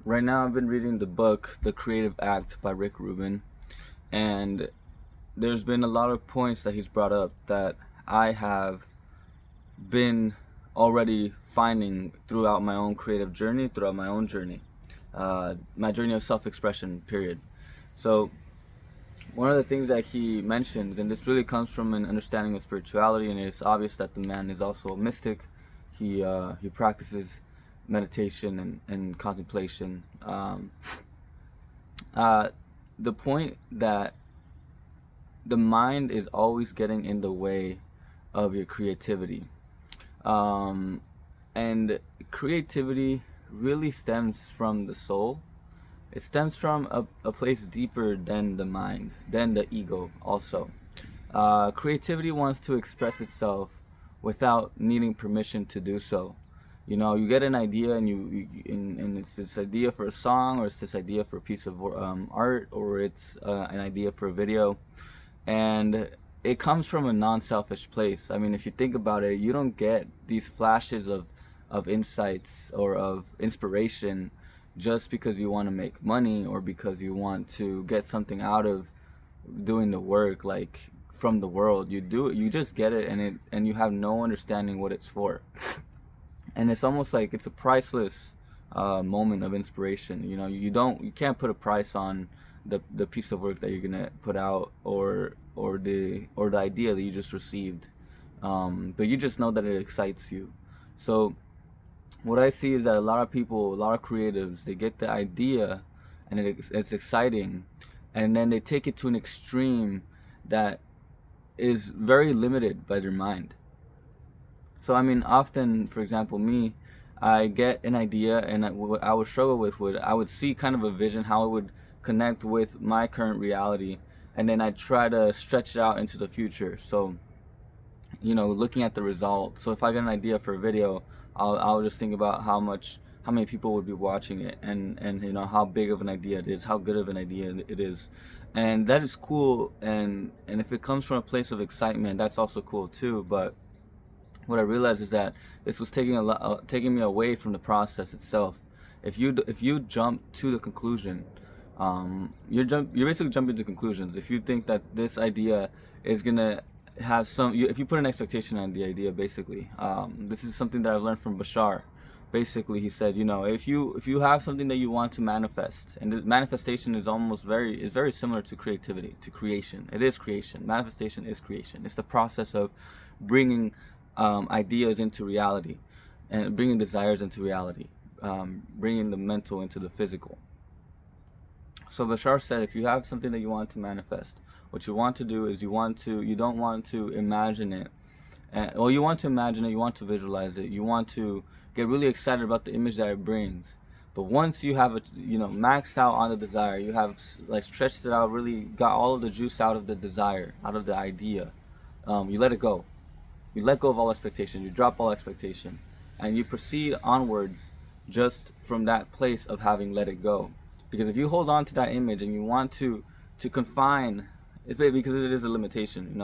Right now, I've been reading the book The Creative Act by Rick Rubin, and there's been a lot of points that he's brought up that I have been already finding throughout my own creative journey, throughout my journey of self-expression, period. So, one of the things that he mentions, and this really comes from an understanding of spirituality, and it's obvious that the man is also a mystic. He practices meditation and contemplation. Uh, the point that the mind is always getting in the way of your creativity. Um, and creativity really stems from the soul. It stems from a place deeper than the mind, than the ego, also. Creativity wants to express itself without needing permission to do so. You know, you get an idea, and it's this idea for a song, or it's this idea for a piece of art, or it's an idea for a video, and it comes from a non-selfish place. I mean, if you think about it, you don't get these flashes of insights or of inspiration just because you want to make money or because you want to get something out of doing the work, like from the world. You do it, you just get it, and you have no understanding what it's for. And it's almost like it's a priceless moment of inspiration. You know, you can't put a price on the piece of work that you're gonna put out, or the idea that you just received. But you just know that it excites you. So what I see is that a lot of people, a lot of creatives, they get the idea, and it's exciting, and then they take it to an extreme that is very limited by their mind. So I mean, often, for example, me, I get an idea, and what I would struggle with would I would see kind of a vision how it would connect with my current reality, and then I try to stretch it out into the future. So looking at the result. So if I get an idea for a video, I'll just think about how many people would be watching it, and how big of an idea it is, how good of an idea it is, and that is cool. And if it comes from a place of excitement, that's also cool too. But what I realized is that this was taking me away from the process itself. If you jump to the conclusion, you're basically jumping to conclusions. If you think that this idea is gonna have if you put an expectation on the idea, basically, this is something that I've learned from Bashar. Basically, he said, if you have something that you want to manifest, and the manifestation is very similar to creativity, to creation. It is creation. Manifestation is creation. It's the process of bringing ideas into reality, and bringing desires into reality, bringing the mental into the physical. So Bashar said, if you have something that you want to manifest, what you want to do is you don't want to imagine it. Well, you want to imagine it, you want to visualize it, you want to get really excited about the image that it brings. But once you have it, maxed out on the desire, you have like stretched it out, really got all of the juice out of the desire, out of the idea. You let it go. You let go of all expectation. You drop all expectation, and you proceed onwards just from that place of having let it go. Because if you hold on to that image and you want to confine, because it is a limitation.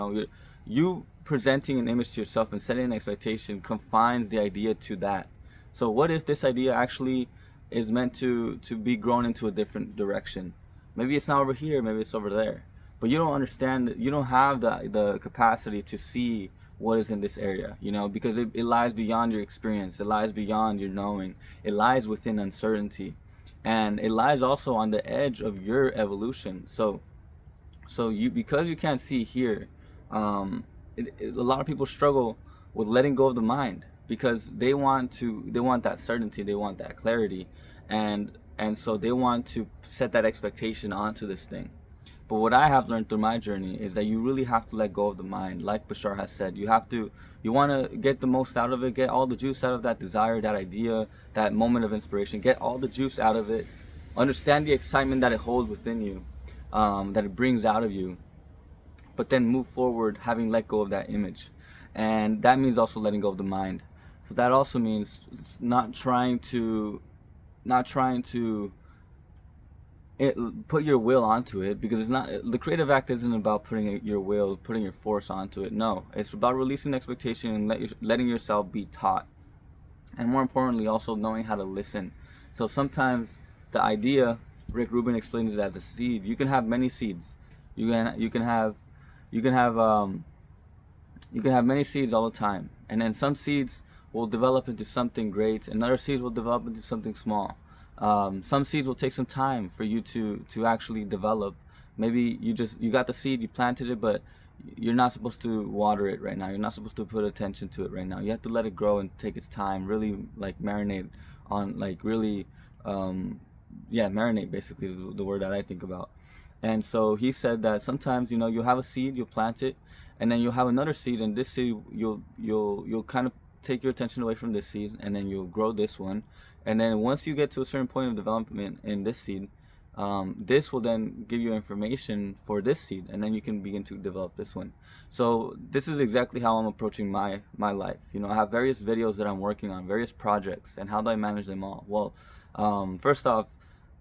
You presenting an image to yourself and setting an expectation confines the idea to that. So what if this idea actually is meant to be grown into a different direction? Maybe it's not over here, maybe it's over there. But you don't understand, you don't have the capacity to see what is in this area, because it lies beyond your experience, it lies beyond your knowing, it lies within uncertainty, and it lies also on the edge of your evolution. So you, because you can't see here, a lot of people struggle with letting go of the mind, because they want that certainty, they want that clarity, and so they want to set that expectation onto this thing. But what I have learned through my journey is that you really have to let go of the mind. Like Bashar has said, you want to get the most out of it, get all the juice out of that desire, that idea, that moment of inspiration, get all the juice out of it, understand the excitement that it holds within you, that it brings out of you, but then move forward having let go of that image. And that means also letting go of the mind. So that also means not trying to put your will onto it, because it's not, the creative act isn't about putting your force onto it. No, it's about releasing expectation and letting yourself be taught, and more importantly also knowing how to listen. So sometimes the idea, Rick Rubin explains it as a seed. You can have many seeds. You can have you can have many seeds all the time, and then some seeds will develop into something great, and other seeds will develop into something small. Some seeds will take some time for you to actually develop. Maybe you got the seed, you planted it, but you're not supposed to water it right now. You're not supposed to put attention to it right now. You have to let it grow and take its time. Really like marinate on, like really, yeah, marinate basically is the word that I think about. And so he said that sometimes, you know, you'll have a seed, you'll plant it, and then you'll have another seed, and this seed you'll kind of take your attention away from this seed, and then you'll grow this one, and then once you get to a certain point of development in this seed, this will then give you information for this seed, and then you can begin to develop this one. So this is exactly how I'm approaching my life. You know, I have various videos that I'm working on, various projects, and how do I manage them all? Well, first off,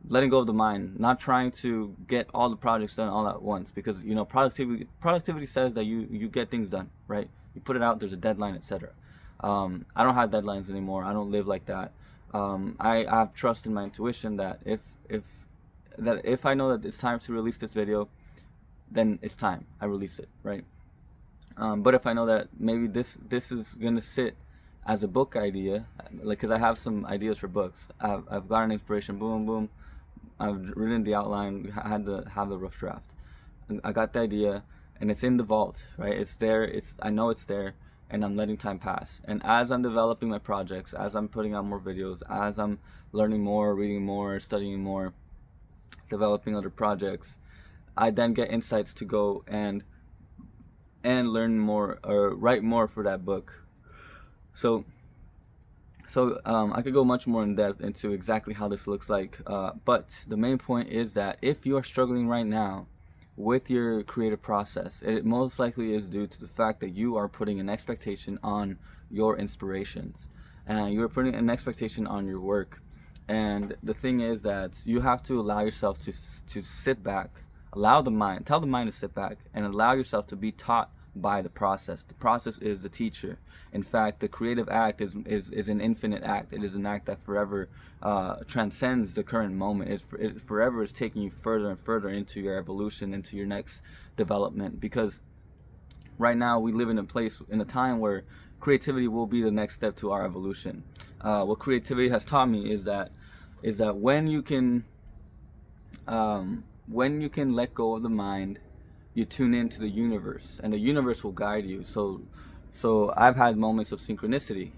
letting go of the mind, not trying to get all the projects done all at once, because you know productivity says that you get things done, right? You put it out, there's a deadline, etc. I don't have deadlines anymore. I don't live like that. I have trust in my intuition that if I know that it's time to release this video, then it's time I release it, right? But if I know that maybe this is gonna sit as a book idea, like, because I have some ideas for books. I've got an inspiration, boom, boom. I've written the outline, I had to have the rough draft. I got the idea, and it's in the vault, right? It's there, I know it's there, and I'm letting time pass. And as I'm developing my projects, as I'm putting out more videos, as I'm learning more, reading more, studying more, developing other projects, I then get insights to go and learn more or write more for that book. So I could go much more in depth into exactly how this looks like, but the main point is that if you are struggling right now with your creative process, it most likely is due to the fact that you are putting an expectation on your inspirations, and you're putting an expectation on your work. And the thing is that you have to allow yourself to sit back, tell the mind to sit back, and allow yourself to be taught by the process. The process is the teacher. In fact, the creative act is an infinite act. It is an act that forever transcends the current moment. It forever is taking you further and further into your evolution, into your next development. Because right now we live in a time where creativity will be the next step to our evolution. What creativity has taught me is that when you can let go of the mind, you tune into the universe, and the universe will guide you. So I've had moments of synchronicity.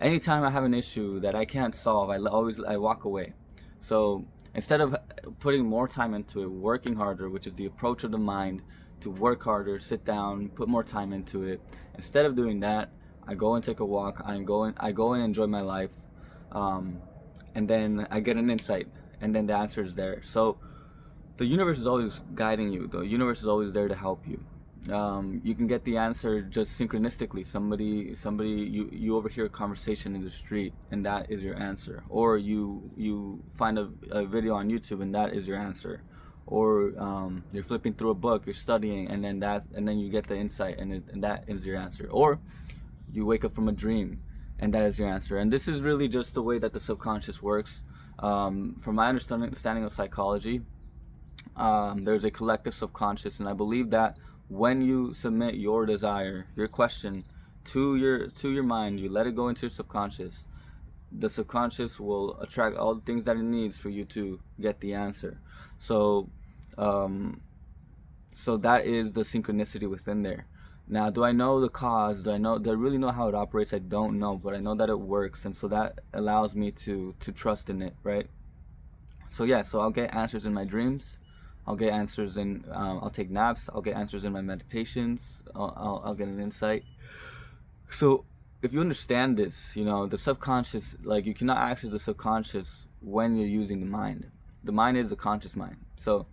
Anytime I have an issue that I can't solve, I walk away. So instead of putting more time into it, working harder, which is the approach of the mind, to work harder, sit down, put more time into it. Instead of doing that, I go and take a walk. I go and enjoy my life, and then I get an insight, and then the answer is there. So the universe is always guiding you. The universe is always there to help you. You can get the answer just synchronistically. Somebody you overhear a conversation in the street, and that is your answer. Or you find a video on YouTube, and that is your answer. Or you're flipping through a book, you're studying, and then you get the insight, and that is your answer. Or you wake up from a dream, and that is your answer. And this is really just the way that the subconscious works. From my understanding of psychology, there's a collective subconscious, and I believe that when you submit your desire, your question to your mind, you let it go into your subconscious, the subconscious will attract all the things that it needs for you to get the answer. So that is the synchronicity within there. Now, do I know the cause? Do I really know how it operates? I don't know, but I know that it works, and so that allows me to trust in it, right? So yeah, so I'll get answers in my dreams. I'll get answers in, I'll take naps. I'll get answers in my meditations. I'll get an insight. So if you understand this, you know, the subconscious, like, you cannot access the subconscious when you're using the mind. The mind is the conscious mind. So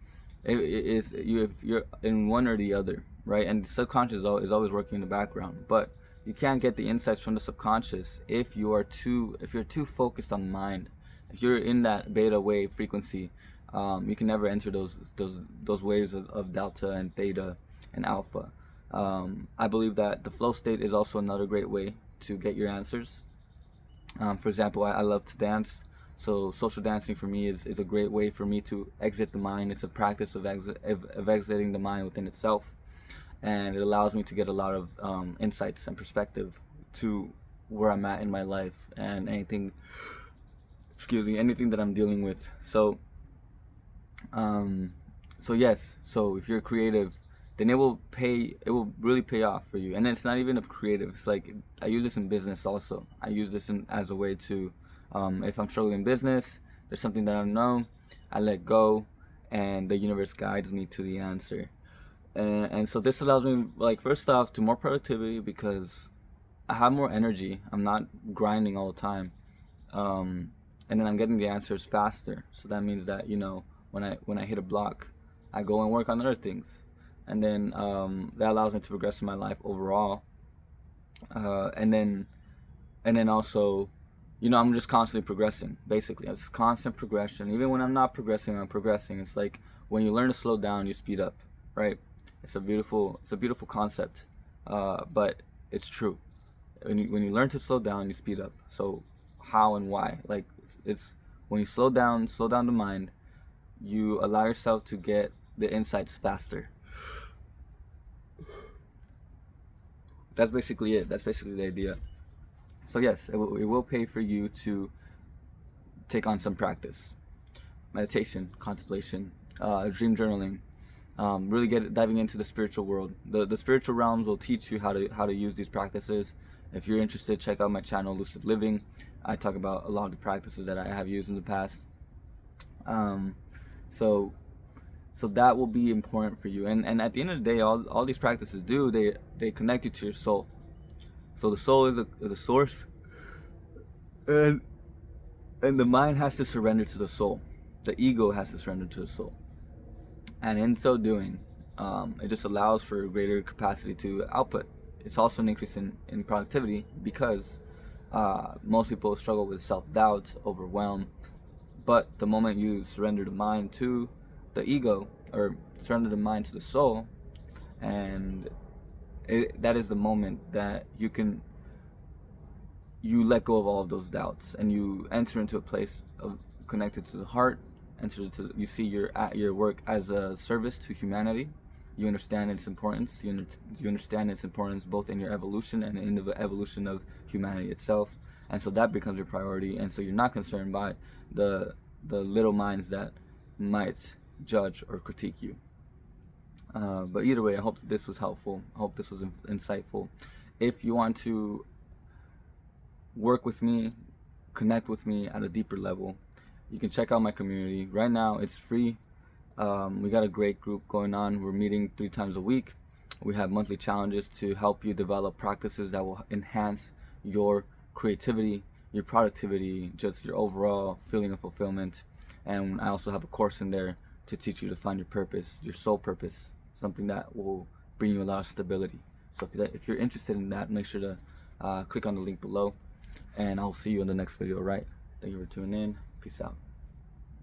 if you're in one or the other, right? And the subconscious is always working in the background. But you can't get the insights from the subconscious if you're too focused on mind. If you're in that beta wave frequency, you can never enter those waves of delta and theta and alpha. I believe that the flow state is also another great way to get your answers. For example, I love to dance, So social dancing for me is a great way for me to exit the mind. It's a practice of exiting the mind within itself, and it allows me to get a lot of insights and perspective to where I'm at in my life and anything that I'm dealing with. So yes, so if you're creative, then it will really pay off for you. And it's not even a creative, it's like I use this in business also. I use this as a way to, if I'm struggling in business, there's something that I don't know, I let go, and the universe guides me to the answer. And so this allows me, like, first off, to more productivity because I have more energy. I'm not grinding all the time, and then I'm getting the answers faster. So that means that, when I hit a block, I go and work on other things, and then that allows me to progress in my life overall. And then also, I'm just constantly progressing. Basically, it's constant progression. Even when I'm not progressing, I'm progressing. It's like when you learn to slow down, you speed up, right? It's a beautiful concept, but it's true. When you learn to slow down, you speed up. So how and why? Like it's when you slow down the mind, you allow yourself to get the insights faster. That's basically it. That's basically the idea. So yes, it will pay for you to take on some practice, meditation, contemplation, dream journaling. Really diving into the spiritual world. The spiritual realms will teach you how to use these practices. If you're interested, check out my channel, Lucid Living. I talk about a lot of the practices that I have used in the past. So that will be important for you. And at the end of the day, all these practices they connect you to your soul. So the soul is the source, and the mind has to surrender to the soul. The ego has to surrender to the soul. And in so doing, it just allows for greater capacity to output. It's also an increase in productivity because most people struggle with self-doubt, overwhelm. But the moment you surrender the mind to the ego, or surrender the mind to the soul, and that is the moment that you let go of all of those doubts, and you enter into a place of connected to the heart. You see your work as a service to humanity. You understand its importance. You understand its importance both in your evolution and in the evolution of humanity itself. And so that becomes your priority. And so you're not concerned by the little minds that might judge or critique you. But either way, I hope this was helpful. I hope this was insightful. If you want to work with me, connect with me at a deeper level, you can check out my community. Right now, it's free. We got a great group going on. We're meeting 3 times a week. We have monthly challenges to help you develop practices that will enhance your creativity, your productivity, just your overall feeling of fulfillment. And I also have a course in there to teach you to find your purpose, your soul purpose, something that will bring you a lot of stability. So if you're interested in that, make sure to click on the link below, and I'll see you in the next video, right? Thank you for tuning in. Peace out.